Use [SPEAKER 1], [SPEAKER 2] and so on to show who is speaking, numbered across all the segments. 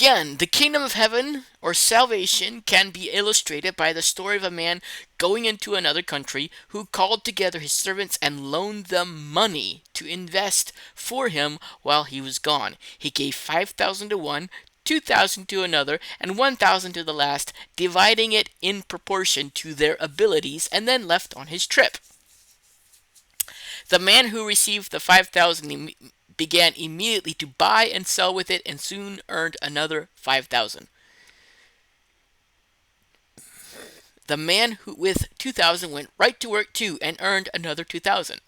[SPEAKER 1] Again, the kingdom of heaven or salvation can be illustrated by the story of a man going into another country who called together his servants and loaned them money to invest for him while he was gone. He gave 5,000 to one, 2,000 to another, and 1,000 to the last, dividing it in proportion to their abilities, and then left on his trip. The man who received the 5,000 began immediately to buy and sell with it and soon earned another 5,000. The man who with 2,000 went right to work too and earned another 2,000.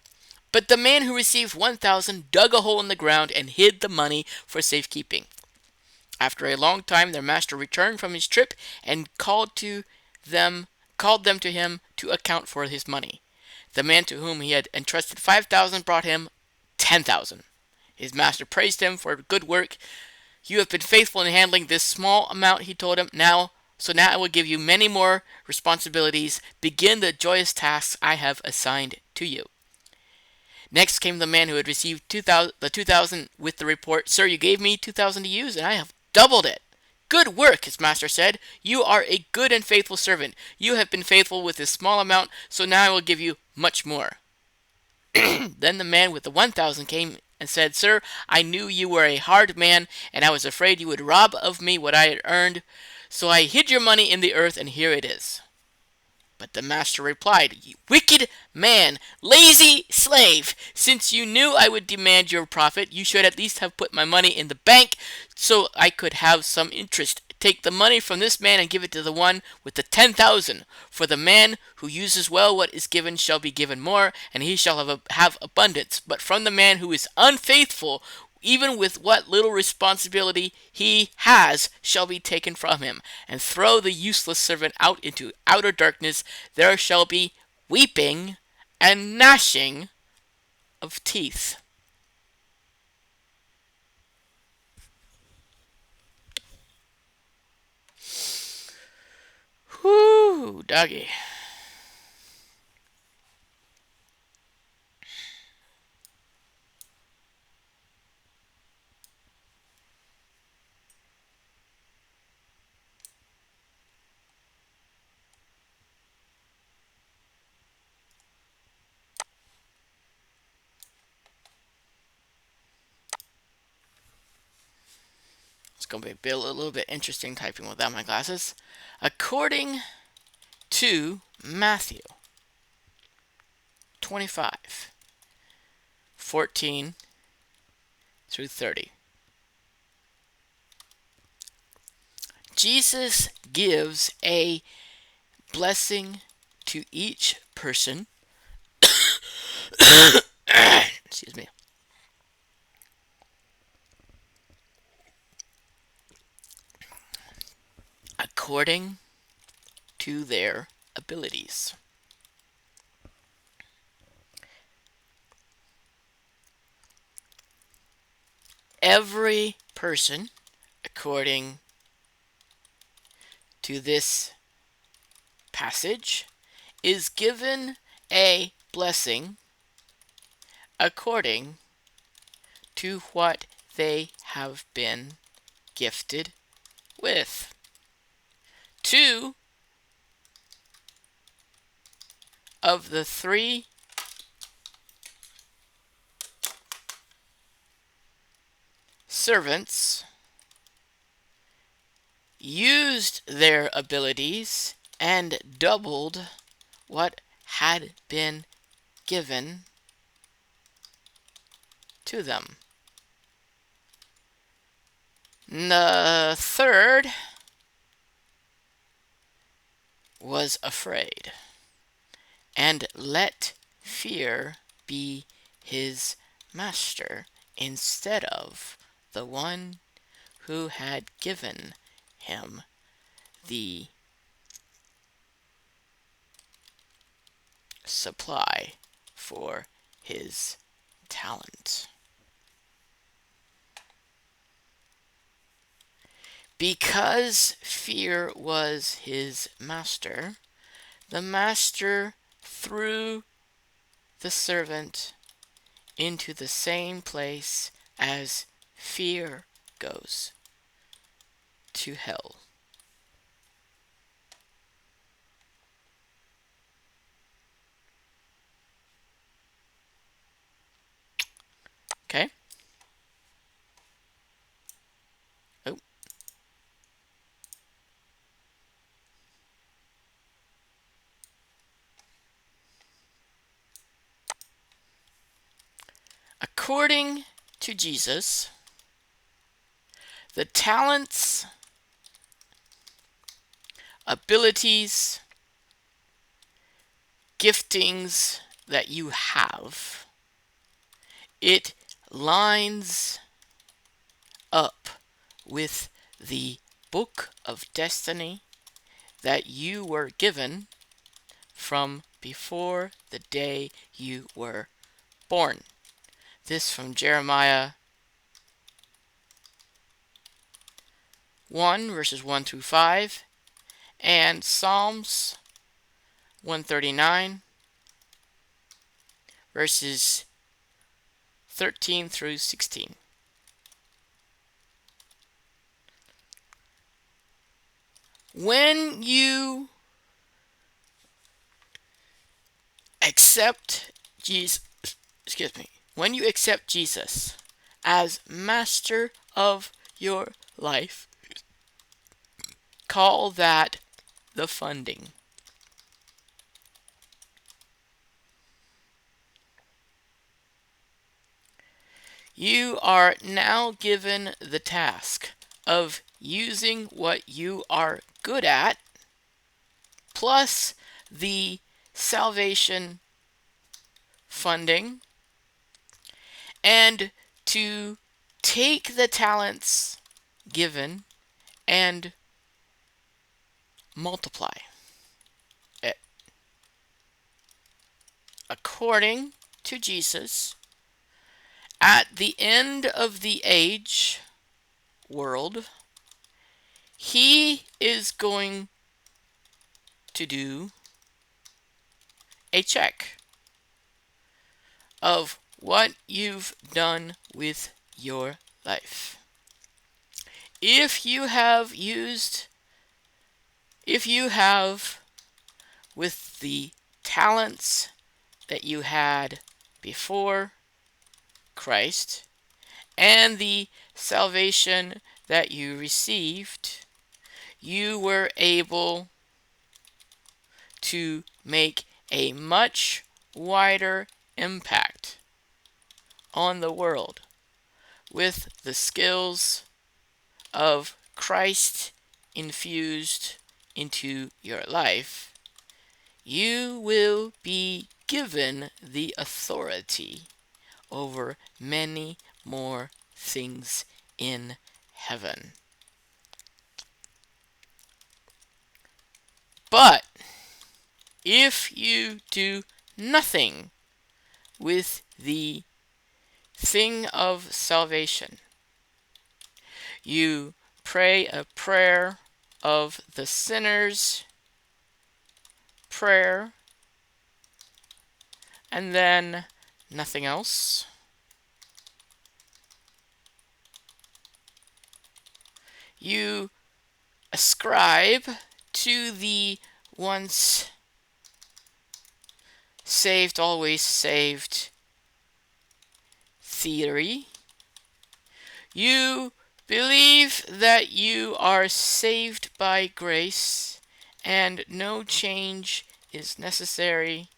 [SPEAKER 1] But the man who received 1,000 dug a hole in the ground and hid the money for safekeeping. After a long time their master returned from his trip and called them to him to account for his money. The man to whom he had entrusted 5,000 brought him 10,000. His master praised him for good work. You have been faithful in handling this small amount, he told him. Now I will give you many more responsibilities. Begin the joyous tasks I have assigned to you. Next came the man who had received 2,000 with the report, Sir, you gave me 2,000 to use, and I have doubled it. Good work, his master said. You are a good and faithful servant. You have been faithful with this small amount, so now I will give you much more. Then the man with the 1,000 came and said, Sir, I knew you were a hard man, and I was afraid you would rob of me what I had earned. So I hid your money in the earth, and here it is. But the master replied, You wicked man, lazy slave! Since you knew I would demand your profit, you should at least have put my money in the bank so I could have some interest. Take the money from this man and give it to the one with the 10,000. For the man who uses well what is given shall be given more, and he shall have abundance. But from the man who is unfaithful, even with what little responsibility he has shall be taken from him. And throw the useless servant out into outer darkness. There shall be weeping and gnashing of teeth. Whoo, doggy. It's going to be a little bit interesting typing without my glasses. According to Matthew 25, 14 through 30. Jesus gives a blessing to each person. Excuse me. According to their abilities. Every person, according to this passage, is given a blessing according to what they have been gifted with. Two of the three servants used their abilities and doubled what had been given to them. The third was afraid and let fear be his master instead of the one who had given him the supply for his talent. Because fear was his master, the master threw the servant into the same place as fear goes. to hell. Okay? Oh. According to Jesus, the talents, abilities, giftings that you have, it lines up with the book of destiny that you were given from before the day you were born. This from Jeremiah 1 verses 1 through 5 and Psalms 139 verses 13 through 16. When you accept Jesus, when you accept Jesus as master of your life, call that the funding. You are now given the task of using what you are good at, plus the salvation funding, and to take the talents given and multiply it. According to Jesus, at the end of the age world, he is going to do a check of what you've done with your life. If you have with the talents that you had before Christ and the salvation that you received, you were able to make a much wider impact on the world with the skills of Christ infused into your life. You will be given the authority over many more things in heaven. But if you do nothing with the thing of salvation, you pray a prayer of the sinner's prayer and then nothing else, you ascribe to the once saved, always saved theory. You believe that you are saved by grace and no change is necessary.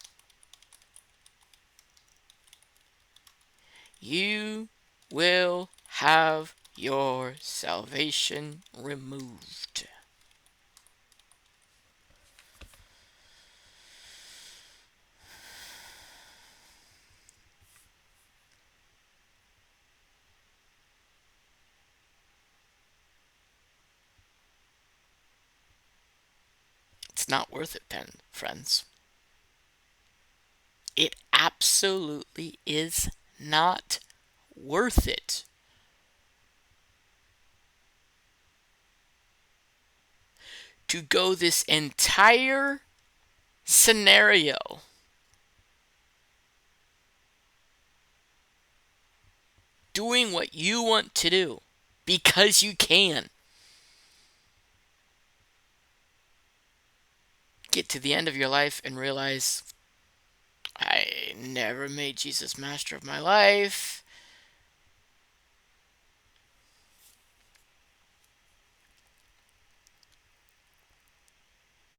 [SPEAKER 1] You will have your salvation removed. It's not worth it, friends. It absolutely is not worth it. To go this entire scenario doing what you want to do because you can. get to the end of your life and realize, I never made Jesus master of my life.